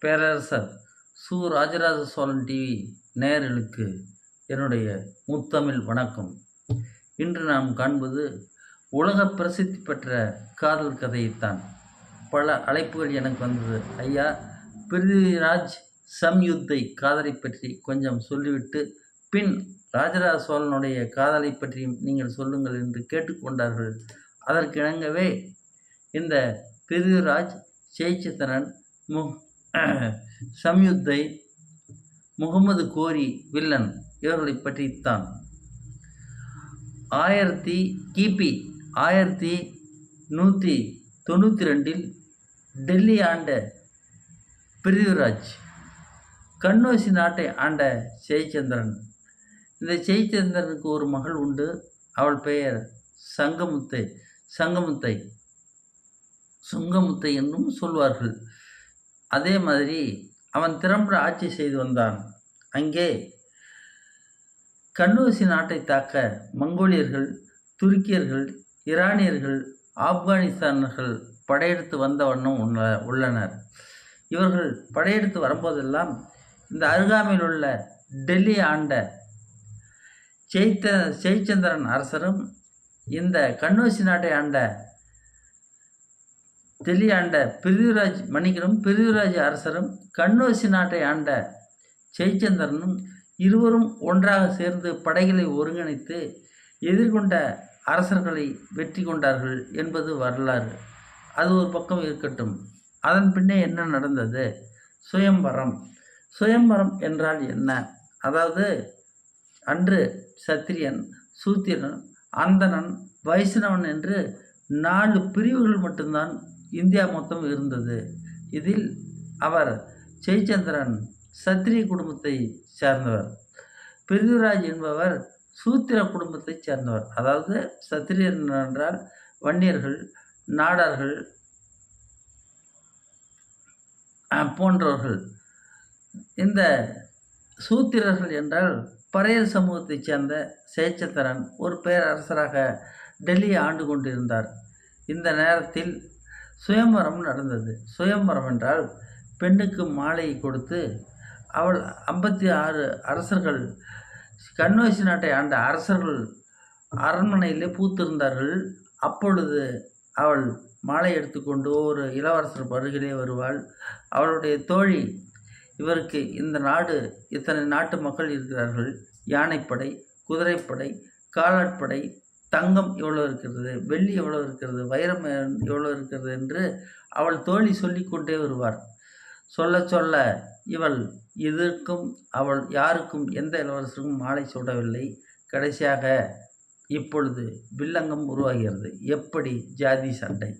பேரரசர் சு. ராஜராஜ சோழன் டிவி நேயர்களுக்கு என்னுடைய முத்தமிழ் வணக்கம். இன்று நாம் காண்பது உலக பிரசித்தி பெற்ற காதல் கதையைத்தான். பல அழைப்புகள் எனக்கு வந்தது. ஐயா, பிருத்திவிராஜ் சம்யுத்தை காதலை பற்றி கொஞ்சம் சொல்லிவிட்டு பின் ராஜராஜ சோழனுடைய காதலை பற்றியும் நீங்கள் சொல்லுங்கள் என்று கேட்டுக்கொண்டார்கள். அதற்கிணங்கவே இந்த பிருத்திவிராஜ், ஜெயசித்திரன், சம்யுத்தை, முகமது கோரி வில்லன் இவர்களை பற்றித்தான். கிபி 1192 டெல்லி ஆண்ட பிருத்திவிராஜ் கண்ணோசி நாட்டை ஆண்ட ஜெயச்சந்திரன். இந்த ஜெயச்சந்திரனுக்கு ஒரு மகள் உண்டு. அவள் பெயர் சுங்கமுத்தை என்றும் சொல்வார்கள். அதே மாதிரி அவன் திறம்பட ஆட்சி செய்து வந்தான். அங்கே கண்ணோசி நாட்டை தாக்க மங்கோலியர்கள், துருக்கியர்கள், ஈரானியர்கள், ஆப்கானிஸ்தானர்கள் படையெடுத்து வந்த வண்ணம் உள்ளனர். இவர்கள் படையெடுத்து வரும்போதெல்லாம் இந்த அருகாமையில் உள்ள டெல்லி ஆண்ட ஜெயச்சந்திரன் அரசரும் இந்த கண்ணோசி நாட்டை ஆண்ட டெல்லி ஆண்ட பிருத்திவிராஜ் அரசரும் கண்ணோசி நாட்டை ஆண்ட ஜெயச்சந்திரனும் இருவரும் ஒன்றாக சேர்ந்து படைகளை ஒருங்கிணைத்து எதிர்கொண்ட அரசர்களை வெற்றி கொண்டார்கள் என்பது வரலாறு. அது ஒரு பக்கம் இருக்கட்டும். அதன் பின்னே என்ன நடந்தது? சுயம்பரம் என்றால் என்ன? அதாவது அன்று சத்திரியன், சூத்திரன், அந்தணன், வைஷ்ணவன் என்று 4 பிரிவுகள் மட்டும்தான் இந்தியா மொத்தம் இருந்தது. இதில் அவர் ஜெயச்சந்திரன் சத்திரிய குடும்பத்தை சேர்ந்தவர். பிருத்திவிராஜ் என்பவர் சூத்திர குடும்பத்தை சேர்ந்தவர். அதாவது சத்திரியர் என்றால் வன்னியர்கள், நாடார்கள் போன்றவர்கள். இந்த சூத்திரர்கள் என்றால் பறையர் சமூகத்தைச் சேர்ந்த ஜெயச்சந்திரன் ஒரு பேரரசராக டெல்லியை ஆண்டு கொண்டிருந்தார். இந்த நேரத்தில் சுயம்பரம் நடந்தது. சுயம்பரம் என்றால் பெண்ணுக்கு மாலையை கொடுத்து அவள் 56 அரசர்கள், கண்ணோசி நாட்டை ஆண்ட அரசர்கள் அரண்மனையிலே பூத்திருந்தார்கள். அப்பொழுது அவள் மாலை எடுத்துக்கொண்டு ஒரு இளவரசர் அருகிலே வருவாள். அவளுடைய தோழி, இவருக்கு இந்த நாடு இத்தனை நாட்டு மக்கள் இருக்கிறார்கள், யானைப்படை, குதிரைப்படை, காலாட்படை, தங்கம் எவ்வளோ இருக்கிறது, வெள்ளி எவ்வளோ இருக்கிறது, வைரம் எவ்வளோ இருக்கிறது என்று அவள் தோழி சொல்லிக்கொண்டே வருவார். சொல்ல சொல்ல இவள் இதற்கும் அவள் யாருக்கும் எந்த இளவரசருக்கும் மாலை சூடவில்லை. கடைசியாக இப்பொழுது வில்லங்கம் உருவாகிறது. எப்படி? ஜாதி சண்டை.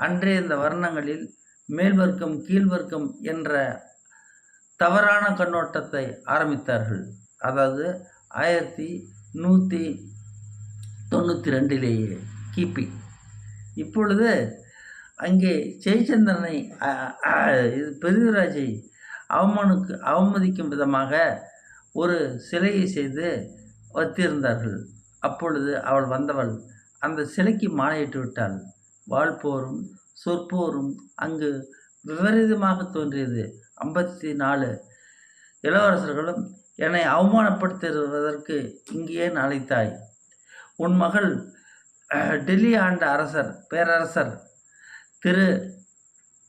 அன்றே இந்த வர்ணங்களில் மேல்வர்க்கம் கீழ்வர்க்கம் என்ற தவறான கண்ணோட்டத்தை ஆரம்பித்தார்கள். அதாவது 1192 கிபி. இப்பொழுது அங்கே ஜெயச்சந்திரனை பிருத்திவிராஜை அவமதிக்கும் விதமாக ஒரு சிலையை செய்து வைத்திருந்தார்கள். அப்பொழுது அவள் வந்தவள் அந்த சிலைக்கு மாலையிட்டு விட்டாள். வாழ்போரும் சொற்போரும் அங்கு விபரீதமாக தோன்றியது. 54 இளவரசர்களும் என்னை அவமானப்படுத்துவதற்கு இங்கே ஏன் அழைத்தாய்? உன் மகள் டெல்லி ஆண்ட பேரரசர் திரு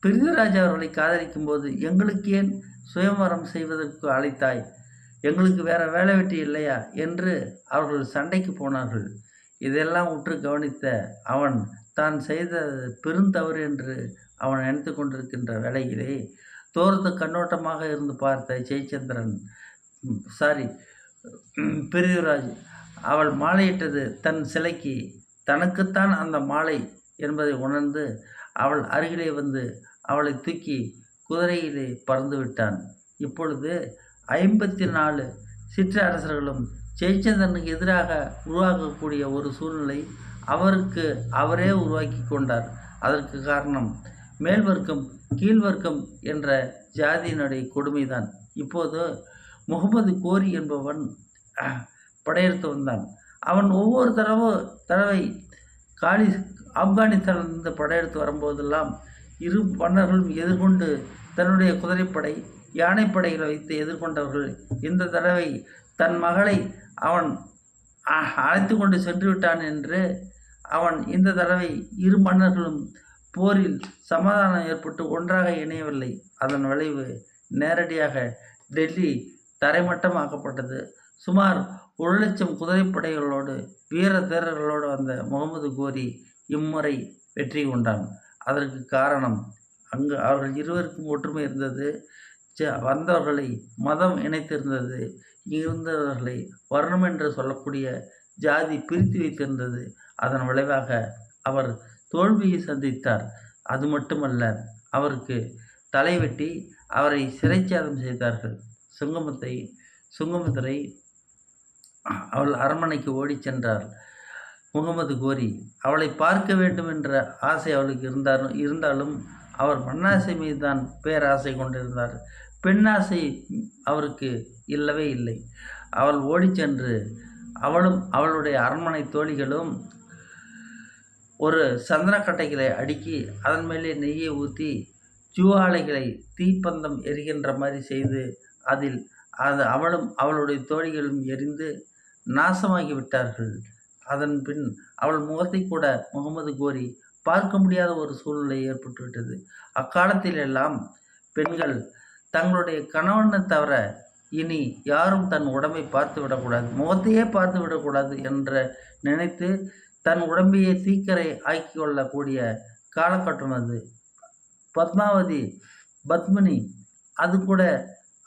பிருத்திவிராஜ் அவர்களை காதலிக்கும் போது எங்களுக்கு ஏன் சுயம்பரம் செய்வதற்கு அழைத்தாய்? எங்களுக்கு வேற வேலை வெட்டி இல்லையா என்று அவர்கள் சண்டைக்கு போனார்கள். இதெல்லாம் உற்று கவனித்த அவன் தான் செய்த பெருந்தவறு என்று அவன் நினைத்து கொண்டிருக்கின்ற வேளையிலே தோர்ந்த கண்ணோட்டமாக இருந்து பார்த்த பிருத்திவிராஜ் அவள் மாலையிட்டது தன் சிலைக்கு தனக்குத்தான் அந்த மாலை என்பதை உணர்ந்து அவள் அருகிலே வந்து அவளை தூக்கி குதிரையிலே பறந்து விட்டான். இப்பொழுது 54 சிற்றரசர்களும் ஜெயச்சந்திரனுக்கு எதிராக உருவாக்கக்கூடிய ஒரு சூழ்நிலை அவரே உருவாக்கி கொண்டார். அதற்கு காரணம் மேல்வர்க்கம் கீழ்வர்க்கம் என்ற ஜாதியினுடைய கொடுமைதான். இப்போது முகமது கோரி என்பவன் படையெடுத்து வந்தான். அவன் ஒவ்வொரு தடவை ஆப்கானிஸ்தானிலிருந்து படையெடுத்து வரும்போதெல்லாம் இரு மன்னர்களும் எதிர்கொண்டு தன்னுடைய குதிரைப்படை யானைப்படைகளை வைத்து எதிர்கொண்டவர்கள். இந்த தடவை தன் மகளை அவன் அழைத்து கொண்டு சென்று விட்டான் என்று அவன் இந்த தடவை இரு மன்னர்களும் போரில் சமாதானம் ஏற்பட்டு ஒன்றாக இணையவில்லை. அதன் விளைவு நேரடியாக டெல்லி தரைமட்டமாக்கப்பட்டது. சுமார் 1,00,000 குதிரைப்படைகளோடு வீர தேரர்களோடு வந்த முகமது கோரி இம்முறை வெற்றி கொண்டான். அதற்கு காரணம் அங்கு அவர்கள் இருவருக்கும் ஒற்றுமை இருந்தது. வந்தவர்களை மதம் இணைத்திருந்தது. இருந்தவர்களை வர்ணம் என்று சொல்லக்கூடிய ஜாதி பிரித்து வைத்திருந்தது. அதன் விளைவாக அவர் தோல்வியை சந்தித்தார். அது மட்டுமல்ல, அவருக்கு தலைவெட்டி அவரை சிறைச்சாதம் செய்தார்கள். சுங்கமுத்திரை அவள் அரண்மனைக்கு ஓடிச் சென்றார். முகமது கோரி அவளை பார்க்க வேண்டும் என்ற ஆசை அவளுக்கு இருந்தாலும் அவர் மண்ணாசை மீது தான் பேராசை கொண்டிருந்தார். பெண்ணாசை அவருக்கு இல்லவே இல்லை. அவள் ஓடிச் சென்று அவளும் அவளுடைய அரண்மனை தோழிகளும் ஒரு சந்தனக்கட்டைகளை அடுக்கி அதன் மேலே நெய்யை ஊற்றி ஜுவாலைகளை தீப்பந்தம் எரிகின்ற மாதிரி செய்து அதில் அவளும் அவளுடைய தோழிகளும் எரிந்து நாசமாகி விட்டார்கள். அதன் பின் அவள் முகத்தை கூட முகமது கோரி பார்க்க முடியாத ஒரு சூழ்நிலை ஏற்பட்டுவிட்டது. அக்காலத்தில் எல்லாம் பெண்கள் தங்களுடைய கணவனை தவிர இனி யாரும் தன் உடம்பை பார்த்து விடக்கூடாது, முகத்தையே பார்த்து விடக்கூடாது என்று நினைத்து தன் உடம்பையே தீக்கரை ஆக்கி கொள்ளக்கூடிய காலகட்டம் அது. பத்மினி அது கூட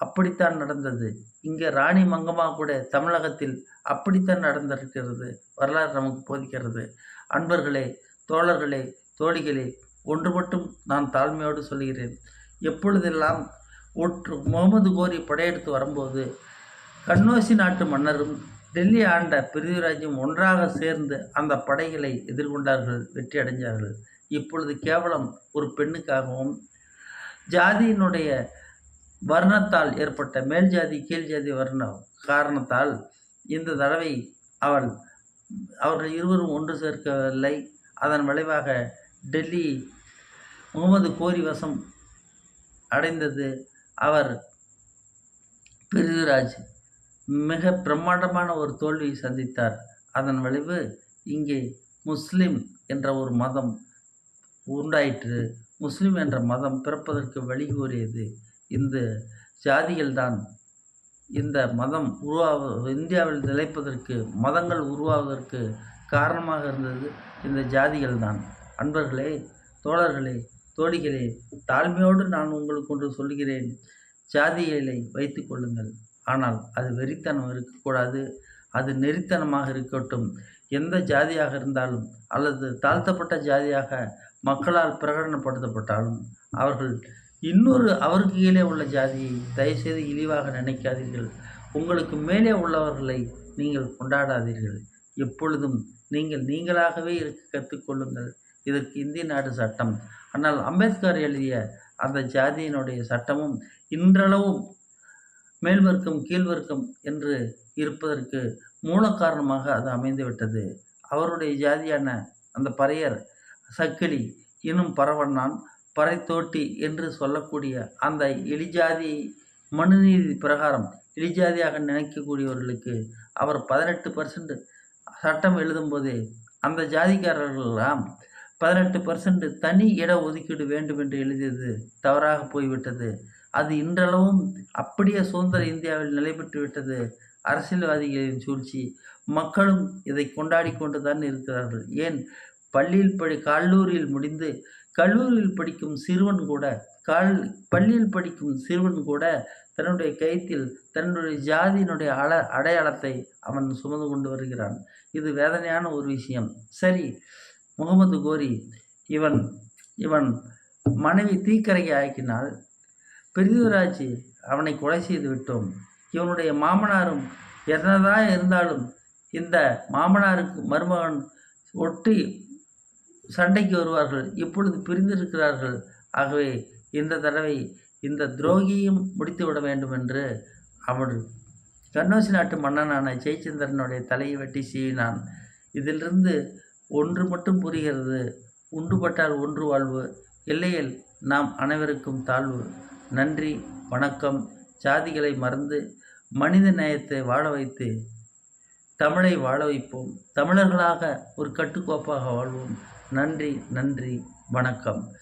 அப்படித்தான் நடந்தது. இங்கே ராணி மங்கம்மா கூட தமிழகத்தில் அப்படித்தான் நடந்திருக்கிறது. வரலாறு நமக்கு போதிக்கிறது. அன்பர்களே, தோழர்களே, தோழிகளே, ஒன்று மட்டும் நான் தாழ்மையோடு சொல்கிறேன். எப்பொழுதெல்லாம் முகமது கோரி படையெடுத்து வரும்போது கண்ணோசி நாட்டு மன்னரும் டெல்லி ஆண்ட பிருத்திவிராஜும் ஒன்றாக சேர்ந்து அந்த படைகளை எதிர்கொண்டார்கள், வெற்றி அடைஞ்சார்கள். இப்பொழுது கேவலம் ஒரு பெண்ணுக்காகவும் ஜாதியினுடைய வர்ணத்தால் ஏற்பட்ட மேல் ஜாதி கீழ் ஜாதி வர்ண காரணத்தால் இந்த தடவை அவர்கள் இருவரும் ஒன்று சேர்க்கவில்லை. அதன் விளைவாக டெல்லி முகமது கோரி வசம் அடைந்தது. அவர் பிருத்திவிராஜ் மிக பிரம்மாண்டமான ஒரு தோல்வியை சந்தித்தார். அதன் விளைவு இங்கே முஸ்லிம் என்ற ஒரு மதம் உண்டாயிற்று. முஸ்லிம் என்ற மதம் பிறப்பதற்கு வழிகோரியது இந்த ஜாதிகள்தான். இந்த மதம் இந்தியாவில் நிலைப்பதற்கு, மதங்கள் உருவாவதற்கு காரணமாக இருந்தது இந்த ஜாதிகள் தான். அன்பர்களே, தோழர்களே, தோழிகளே, தாழ்மையோடு நான் உங்களுக்கு ஒன்று சொல்கிறேன். ஜாதிகளை வைத்து கொள்ளுங்கள், ஆனால் அது வெறித்தனம் இருக்கக்கூடாது. அது நெறித்தனமாக இருக்கட்டும். எந்த ஜாதியாக இருந்தாலும் அல்லது தாழ்த்தப்பட்ட ஜாதியாக மக்களால் பிரகடனப்படுத்தப்பட்டாலும் அவர்கள் அவருக்கு கீழே உள்ள ஜாதியை தயவுசெய்து இழிவாக நினைக்காதீர்கள். உங்களுக்கு மேலே உள்ளவர்களை நீங்கள் கொண்டாடாதீர்கள். எப்பொழுதும் நீங்களாகவே இருக்க கற்றுக்கொள்ளுங்கள். இதற்கு இந்திய நாடு சட்டம். ஆனால் அம்பேத்கர் எழுதிய அந்த ஜாதியினுடைய சட்டமும் இன்றளவும் மேல்வர்க்கம் கீழ்வர்க்கம் என்று இருப்பதற்கு மூல காரணமாக அது அமைந்துவிட்டது. அவருடைய ஜாதியான அந்த பறையர், சக்கிலி, இன்னும் பரவண்ணான், பறைத்தோட்டி என்று சொல்லக்கூடிய அந்த இழிஜாதி மனுநீதி பிரகாரம் இழிஜாதியாக நினைக்கக்கூடியவர்களுக்கு அவர் 18% சட்டம் எழுதும்போதே அந்த ஜாதிக்காரர்களெல்லாம் 18% தனி இட ஒதுக்கீடு வேண்டும் என்று எழுதியது தவறாக போய்விட்டது. அது இன்றளவும் அப்படியே சுதந்திர இந்தியாவில் நிலை பெற்று விட்டது. அரசியல்வாதிகளின் சூழ்ச்சி. மக்களும் இதை கொண்டாடி கொண்டு தான் இருக்கிறார்கள். ஏன், கல்லூரியில் முடிந்து கல்லூரியில் படிக்கும் சிறுவன் கூட பள்ளியில் படிக்கும் சிறுவன் கூட தன்னுடைய கயிற்றில் தன்னுடைய ஜாதியினுடைய அடையாளத்தை அவன் சுமந்து கொண்டு வருகிறான். இது வேதனையான ஒரு விஷயம். சரி, முகமது கோரி இவன் மனைவி தீக்கரையை ஆக்கினால் பிருத்திவிராஜ் அவனை கொலை செய்து விட்டோம். இவனுடைய மாமனாரும் என்னதான் இருந்தாலும் இந்த மாமனாருக்கு மருமகன் ஒட்டி சண்டைக்கு வருவார்கள். இப்பொழுது பிரிந்திருக்கிறார்கள். ஆகவே இந்த தடவை இந்த துரோகியும் முடித்து விட வேண்டும் என்று அவன் கண்ணோசி நாட்டு மன்னனான ஜெயச்சந்திரனுடைய தலையை வெட்டி சீவினான். இதிலிருந்து ஒன்று மட்டும் புரிகிறது: உண்டுபட்டால் ஒன்று வாழ்வு, இல்லையில் நாம் அனைவருக்கும் தாழ்வு. நன்றி, வணக்கம். ஜாதிகளை மறந்து மனித நேயத்தை வாழ வைத்து தமிழை வாழ வைப்போம். தமிழர்களாக ஒரு கட்டுக்கோப்பாக வாழ்வோம். நன்றி, நன்றி, வணக்கம்.